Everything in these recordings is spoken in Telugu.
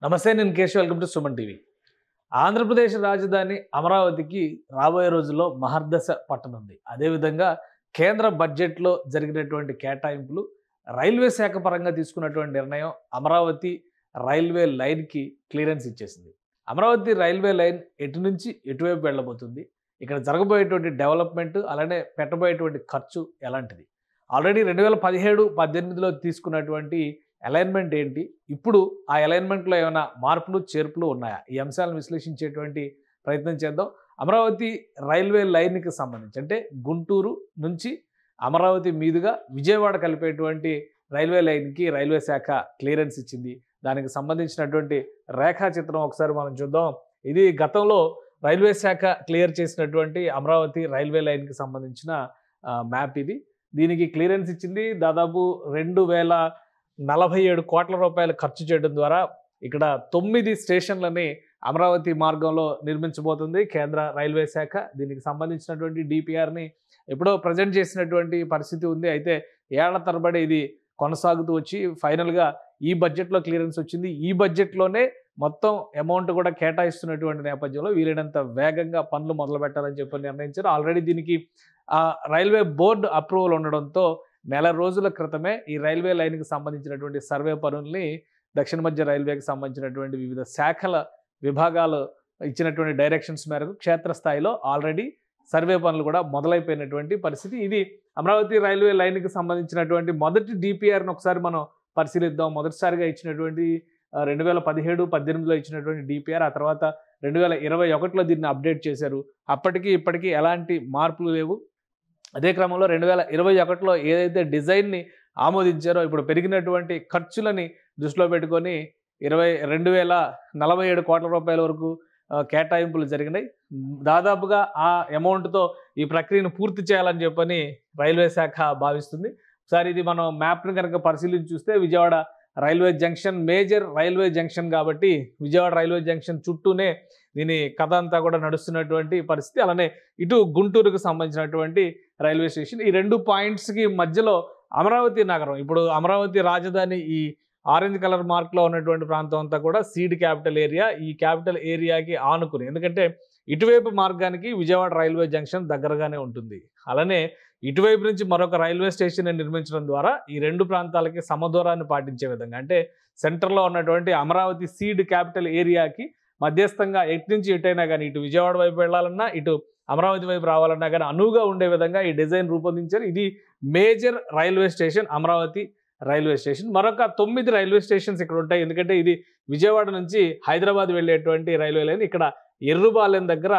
నమస్తే, నేను Keshav. Welcome to Suman TV. Andhra Pradesh రాజధాని అమరావతికి రాబోయే రోజుల్లో మహర్దశ పట్టనుంది. అదేవిధంగా కేంద్ర బడ్జెట్లో జరిగినటువంటి కేటాయింపులు, రైల్వే శాఖ పరంగా తీసుకున్నటువంటి నిర్ణయం అమరావతి రైల్వే లైన్కి క్లియరెన్స్ ఇచ్చేసింది. అమరావతి రైల్వే లైన్ ఎటు నుంచి ఎటువైపు వెళ్ళబోతుంది, ఇక్కడ జరగబోయేటువంటి డెవలప్మెంట్, అలానే పెట్టబోయేటువంటి ఖర్చు ఎలాంటిది, ఆల్రెడీ 2017-18లో తీసుకున్నటువంటి అలైన్మెంట్ ఏంటి, ఇప్పుడు ఆ అలైన్మెంట్లో ఏమైనా మార్పులు చేర్పులు ఉన్నాయా, ఈ అంశాలను విశ్లేషించేటువంటి ప్రయత్నం చేద్దాం. అమరావతి రైల్వే లైన్కి సంబంధించి, అంటే గుంటూరు నుంచి అమరావతి మీదుగా విజయవాడ కలిపేటువంటి రైల్వే లైన్కి రైల్వే శాఖ క్లియరెన్స్ ఇచ్చింది. దానికి సంబంధించినటువంటి రేఖాచిత్రం ఒకసారి మనం చూద్దాం. ఇది గతంలో రైల్వే శాఖ క్లియర్ చేసినటువంటి అమరావతి రైల్వే లైన్కి సంబంధించిన మ్యాప్ ఇది. దీనికి క్లియరెన్స్ ఇచ్చింది. దాదాపు 2047 కోట్ల రూపాయలు ఖర్చు చేయడం ద్వారా ఇక్కడ 9 స్టేషన్లని అమరావతి మార్గంలో నిర్మించబోతుంది కేంద్ర రైల్వే శాఖ. దీనికి సంబంధించినటువంటి డిపిఆర్ని ఎప్పుడో ప్రజెంట్ చేసినటువంటి పరిస్థితి ఉంది. అయితే ఏళ్ల తరబడి ఇది కొనసాగుతూ వచ్చి ఫైనల్గా ఈ బడ్జెట్లో క్లియరెన్స్ వచ్చింది. ఈ బడ్జెట్లోనే మొత్తం అమౌంట్ కూడా కేటాయిస్తున్నటువంటి నేపథ్యంలో వీలైనంత వేగంగా పనులు మొదలు పెట్టాలని చెప్పి నిర్ణయించారు. ఆల్రెడీ దీనికి రైల్వే బోర్డు అప్రూవల్ ఉండడంతో నెల రోజుల క్రితమే ఈ రైల్వే లైన్కి సంబంధించినటువంటి సర్వే పనుల్ని దక్షిణ మధ్య రైల్వేకి సంబంధించినటువంటి వివిధ శాఖల విభాగాలు ఇచ్చినటువంటి డైరెక్షన్స్ మేరకు క్షేత్రస్థాయిలో ఆల్రెడీ సర్వే పనులు కూడా మొదలైపోయినటువంటి పరిస్థితి. ఇది అమరావతి రైల్వే లైన్కి సంబంధించినటువంటి మొదటి డిపిఆర్ని ఒకసారి మనం పరిశీలిద్దాం. మొదటిసారిగా ఇచ్చినటువంటి 2017-18లో ఇచ్చినటువంటి డిపిఆర్, ఆ తర్వాత 2021లో దీన్ని అప్డేట్ చేశారు. అప్పటికి ఇప్పటికీ ఎలాంటి మార్పులు లేవు. అదే క్రమంలో 2021లో ఏదైతే డిజైన్ని ఆమోదించారో, ఇప్పుడు పెరిగినటువంటి ఖర్చులని దృష్టిలో పెట్టుకొని 2047 కోట్ల రూపాయల వరకు కేటాయింపులు జరిగినాయి. దాదాపుగా ఆ అమౌంట్తో ఈ ప్రక్రియను పూర్తి చేయాలని చెప్పని రైల్వే శాఖ భావిస్తుంది. ఒకసారి ఇది మనం మ్యాప్ని కనుక పరిశీలించి చూస్తే, Vijayawada railway junction major railway junction కాబట్టి విజయవాడ రైల్వే జంక్షన్ చుట్టూనే దీని కథ అంతా కూడా నడుస్తున్నటువంటి పరిస్థితి. అలానే ఇటు గుంటూరుకు సంబంధించినటువంటి రైల్వే స్టేషన్, ఈ 2 పాయింట్స్కి మధ్యలో అమరావతి నగరం, ఇప్పుడు అమరావతి రాజధాని ఈ ఆరెంజ్ కలర్ మార్క్లో ఉన్నటువంటి ప్రాంతం అంతా కూడా సీడ్ క్యాపిటల్ ఏరియా. ఈ క్యాపిటల్ ఏరియాకి ఆనుకుని, ఎందుకంటే ఇటువైపు మార్గానికి విజయవాడ రైల్వే జంక్షన్ దగ్గరగానే ఉంటుంది. అలానే ఇటువైపు నుంచి మరొక రైల్వే స్టేషన్ నిర్మించడం ద్వారా ఈ 2 ప్రాంతాలకి సమదూరాన్ని పాటించే విధంగా, అంటే సెంటర్లో ఉన్నటువంటి అమరావతి సీడ్ క్యాపిటల్ ఏరియాకి మధ్యస్థంగా ఎటు నుంచి ఎటైనా కానీ, ఇటు విజయవాడ వైపు వెళ్ళాలన్నా, ఇటు అమరావతి వైపు రావాలన్నా కానీ అనువుగా ఉండే విధంగా ఈ డిజైన్ రూపొందించారు. ఇది major railway station Amaravati railway station. మరొక 9 రైల్వే స్టేషన్స్ ఇక్కడ ఉంటాయి. ఎందుకంటే ఇది విజయవాడ నుంచి హైదరాబాద్ వెళ్ళేటువంటి రైల్వే లైన్. ఇక్కడ ఎర్రుబాలెం దగ్గర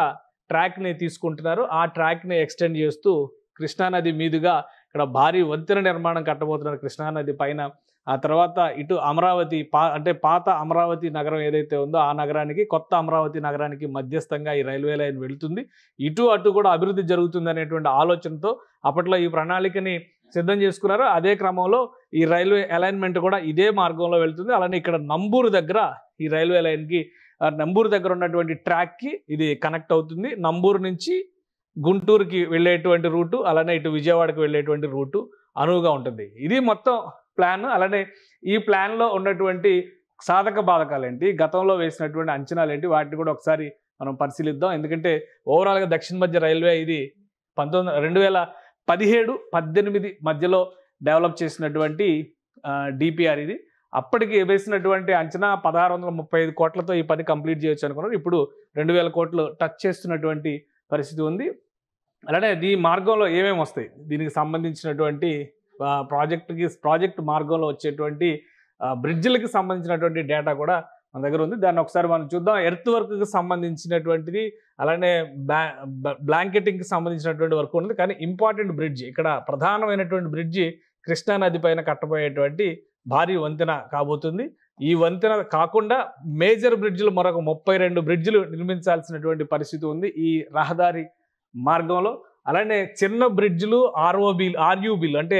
ట్రాక్ని తీసుకుంటున్నారు. ఆ ట్రాక్ని ఎక్స్టెండ్ చేస్తూ కృష్ణానది మీదుగా ఇక్కడ భారీ వంతెన నిర్మాణం కట్టబోతున్నారు కృష్ణానది పైన. ఆ తర్వాత ఇటు అమరావతి అంటే పాత అమరావతి నగరం ఏదైతే ఉందో ఆ నగరానికి, కొత్త అమరావతి నగరానికి మధ్యస్థంగా ఈ రైల్వే లైన్ వెళుతుంది. ఇటు అటు కూడా అభివృద్ధి జరుగుతుంది అనేటువంటి ఆలోచనతో అప్పట్లో ఈ ప్రణాళికని సిద్ధం చేసుకున్నారు. అదే క్రమంలో ఈ రైల్వే అలైన్మెంట్ కూడా ఇదే మార్గంలో వెళ్తుంది. అలానే ఇక్కడ నంబూరు దగ్గర ఈ రైల్వే లైన్కి, నంబూరు దగ్గర ఉన్నటువంటి ట్రాక్కి ఇది కనెక్ట్ అవుతుంది. నంబూరు నుంచి గుంటూరుకి వెళ్ళేటువంటి రూటు, అలానే ఇటు విజయవాడకి వెళ్ళేటువంటి రూటు అనువుగా ఉంటుంది. ఇది మొత్తం ప్లాన్. అలానే ఈ ప్లాన్లో ఉన్నటువంటి సాధక బాధకాలు ఏంటి, గతంలో వేసినటువంటి అంచనాలు ఏంటి, వాటిని కూడా ఒకసారి మనం పరిశీలిద్దాం. ఎందుకంటే ఓవరాల్గా దక్షిణ మధ్య రైల్వే ఇది 2017-18 మధ్యలో డెవలప్ చేసినటువంటి డిపిఆర్ ఇది. అప్పటికి వేసినటువంటి అంచనా 1635 కోట్లతో ఈ పని కంప్లీట్ చేయొచ్చు అనుకున్నారు. ఇప్పుడు 2000 కోట్లు టచ్ చేస్తున్నటువంటి పరిస్థితి ఉంది. అలానే ఈ మార్గంలో ఏమేమి వస్తాయి, దీనికి సంబంధించినటువంటి ప్రాజెక్ట్ మార్గంలో వచ్చేటువంటి బ్రిడ్జిలకి సంబంధించినటువంటి డేటా కూడా మన దగ్గర ఉంది. దాన్ని ఒకసారి మనం చూద్దాం. ఎర్త్ వర్క్కి సంబంధించినటువంటిది, అలానే బ్లాంకెటింగ్కి సంబంధించినటువంటి వర్క్ ఉంది. కానీ ఇంపార్టెంట్ బ్రిడ్జి, ఇక్కడ ప్రధానమైనటువంటి బ్రిడ్జి కృష్ణానది పైన కట్టబోయేటువంటి భారీ వంతెన కాబోతుంది. ఈ వంతెన కాకుండా మేజర్ బ్రిడ్జిలు మరొక 32 బ్రిడ్జిలు నిర్మించాల్సినటువంటి పరిస్థితి ఉంది ఈ రహదారి మార్గంలో. అలానే చిన్న బ్రిడ్జిలు ఆర్యూబీలు అంటే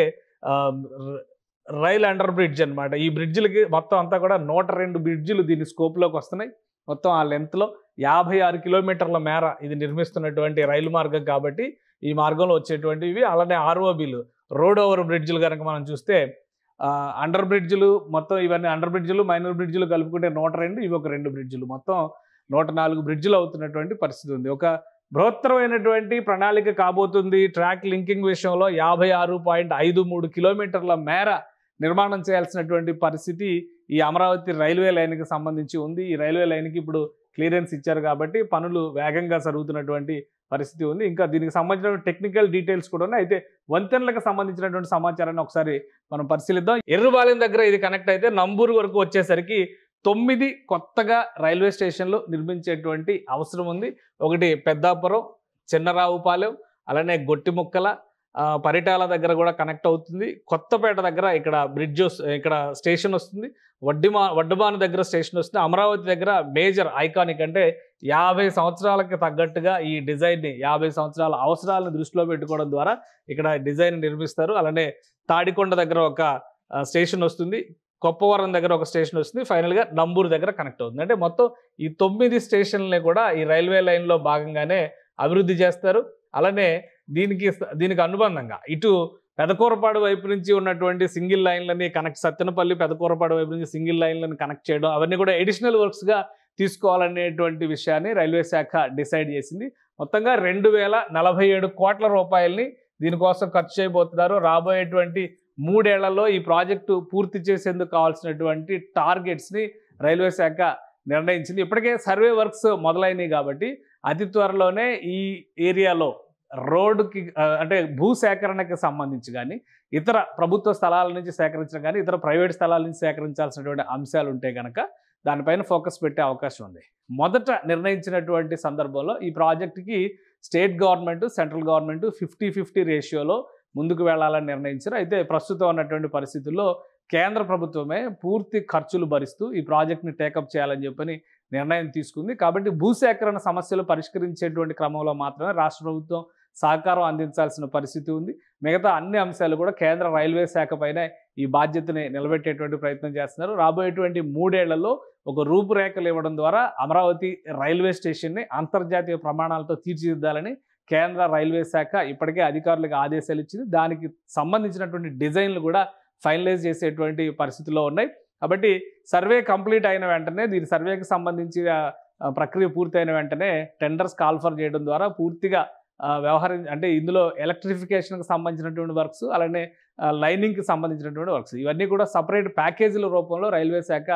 రైల్ అండర్ బ్రిడ్జ్ అనమాట. ఈ బ్రిడ్జిలకి మొత్తం అంతా కూడా 102 బ్రిడ్జిలు దీని స్కోప్లోకి వస్తున్నాయి. మొత్తం ఆ లెంత్లో 56 కిలోమీటర్ల మేర ఇది నిర్మిస్తున్నటువంటి రైలు మార్గం కాబట్టి ఈ మార్గంలో వచ్చేటువంటివి. అలానే ఆర్ఓబీలు, రోడ్ ఓవర్ బ్రిడ్జిలు కనుక మనం చూస్తే అండర్ బ్రిడ్జ్లు మొత్తం ఇవన్నీ అండర్ బ్రిడ్జ్లు మైనర్ బ్రిడ్జ్లు కలుపుకుంటే 102, ఇవి ఒక 2 బ్రిడ్జ్లు, మొత్తం 104 బ్రిడ్జ్లు అవుతున్నటువంటి పరిస్థితి ఉంది. ఒక బృహత్తరమైనటువంటి ప్రణాళిక కాబోతుంది. ట్రాక్ లింకింగ్ విషయంలో 56.53 కిలోమీటర్ల మేర నిర్మాణం చేయాల్సినటువంటి పరిస్థితి ఈ అమరావతి రైల్వే లైన్కి సంబంధించి ఉంది. ఈ రైల్వే లైన్కి ఇప్పుడు క్లియరెన్స్ ఇచ్చారు కాబట్టి పనులు వేగంగా జరుగుతున్నటువంటి పరిస్థితి ఉంది. ఇంకా దీనికి సంబంధించిన టెక్నికల్ డీటెయిల్స్ కూడా ఉన్నాయి. అయితే వంతెనలకు సంబంధించినటువంటి సమాచారాన్ని ఒకసారి మనం పరిశీలిద్దాం. ఎర్రబాలెం దగ్గర ఇది కనెక్ట్ అయితే నంబూరు వరకు వచ్చేసరికి 9 కొత్తగా రైల్వే స్టేషన్లు నిర్మించేటువంటి అవసరం ఉంది. ఒకటి పెద్దాపురం, చిన్నరావుపాలెం, అలానే గొట్టిముక్కల, పరిటాల దగ్గర కూడా కనెక్ట్ అవుతుంది. కొత్తపేట దగ్గర ఇక్కడ స్టేషన్ వస్తుంది. వడ్డబాను దగ్గర స్టేషన్ వస్తుంది. అమరావతి దగ్గర మేజర్ ఐకానిక్ అంటే 50 సంవత్సరాలకి తగ్గట్టుగా ఈ డిజైన్ని 50 సంవత్సరాల అవసరాలను దృష్టిలో పెట్టుకోవడం ద్వారా ఇక్కడ డిజైన్ నిర్మిస్తారు. అలానే తాడికొండ దగ్గర ఒక స్టేషన్ వస్తుంది. కొప్పవరం దగ్గర ఒక స్టేషన్ వస్తుంది. ఫైనల్గా నంబూరు దగ్గర కనెక్ట్ అవుతుంది. అంటే మొత్తం ఈ 9 స్టేషన్లని కూడా ఈ రైల్వే లైన్లో భాగంగానే అభివృద్ధి చేస్తారు. అలానే దీనికి అనుబంధంగా ఇటు పెదకూరపాడు వైపు నుంచి ఉన్నటువంటి సింగిల్ లైన్లని కనెక్ట్, సత్తెనపల్లి పెదకూరపాడు వైపు నుంచి సింగిల్ లైన్లను కనెక్ట్ చేయడం, అవన్నీ కూడా ఎడిషనల్ వర్క్స్గా తీసుకోవాలనేటువంటి విషయాన్ని రైల్వే శాఖ డిసైడ్ చేసింది. మొత్తంగా 2047 కోట్ల రూపాయలని దీనికోసం ఖర్చు చేయబోతున్నారు. రాబోయేటువంటి 3 ఏళ్లలో ఈ ప్రాజెక్టు పూర్తి చేసేందుకు కావాల్సినటువంటి టార్గెట్స్ని రైల్వే శాఖ నిర్ణయించింది. ఇప్పటికే సర్వే వర్క్స్ మొదలైనవి కాబట్టి అతి త్వరలోనే ఈ ఏరియాలో రోడ్డుకి అంటే భూసేకరణకి సంబంధించి కానీ, ఇతర ప్రభుత్వ స్థలాల నుంచి సేకరించడం కానీ, ఇతర ప్రైవేట్ స్థలాల నుంచి సేకరించాల్సినటువంటి అంశాలు ఉంటే కనుక దానిపైన ఫోకస్ పెట్టే అవకాశం ఉంది. మొదట నిర్ణయించినటువంటి సందర్భంలో ఈ ప్రాజెక్టుకి స్టేట్ గవర్నమెంట్, సెంట్రల్ గవర్నమెంట్ 50-50 రేషియోలో ముందుకు వెళ్లాలని నిర్ణయించారు. అయితే ప్రస్తుతం ఉన్నటువంటి పరిస్థితుల్లో కేంద్ర ప్రభుత్వమే పూర్తి ఖర్చులు భరిస్తూ ఈ ప్రాజెక్ట్ని టేకప్ చేయాలని చెప్పని నిర్ణయం తీసుకుంది. కాబట్టి భూసేకరణ సమస్యలు పరిష్కరించేటువంటి క్రమంలో మాత్రమే రాష్ట్ర ప్రభుత్వం సహకారం అందించాల్సిన పరిస్థితి ఉంది. మిగతా అన్ని అంశాలు కూడా కేంద్ర రైల్వే శాఖ పైన ఈ బాధ్యతని నిలబెట్టేటువంటి ప్రయత్నం చేస్తున్నారు. రాబోయేటువంటి 3 ఏళ్లలో ఒక రూపురేఖలు ఇవ్వడం ద్వారా అమరావతి రైల్వే స్టేషన్ని అంతర్జాతీయ ప్రమాణాలతో తీర్చిదిద్దాలని కేంద్ర రైల్వే శాఖ ఇప్పటికే అధికారులకు ఆదేశాలు ఇచ్చింది. దానికి సంబంధించినటువంటి డిజైన్లు కూడా ఫైనలైజ్ చేసేటువంటి పరిస్థితుల్లో ఉన్నాయి. కాబట్టి సర్వే కంప్లీట్ అయిన వెంటనే, దీని సర్వేకి సంబంధించిన ప్రక్రియ పూర్తయిన వెంటనే టెండర్స్ కాల్ఫర్ చేయడం ద్వారా పూర్తిగా అంటే ఇందులో ఎలక్ట్రిఫికేషన్కి సంబంధించినటువంటి వర్క్స్, అలానే లైనింగ్కి సంబంధించినటువంటి వర్క్స్, ఇవన్నీ కూడా సపరేట్ ప్యాకేజీల రూపంలో రైల్వే శాఖ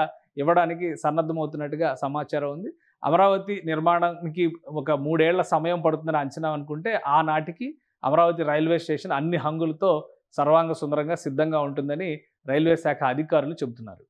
ఇవ్వడానికి సన్నద్ధమవుతున్నట్టుగా సమాచారం ఉంది. అమరావతి నిర్మాణానికి ఒక 3 ఏళ్ల సమయం పడుతుందని అంచనా అనుకుంటే ఆనాటికి అమరావతి రైల్వే స్టేషన్ అన్ని హంగులతో సర్వాంగ సుందరంగా సిద్ధంగా ఉంటుందని రైల్వే శాఖ అధికారులు చెబుతున్నారు.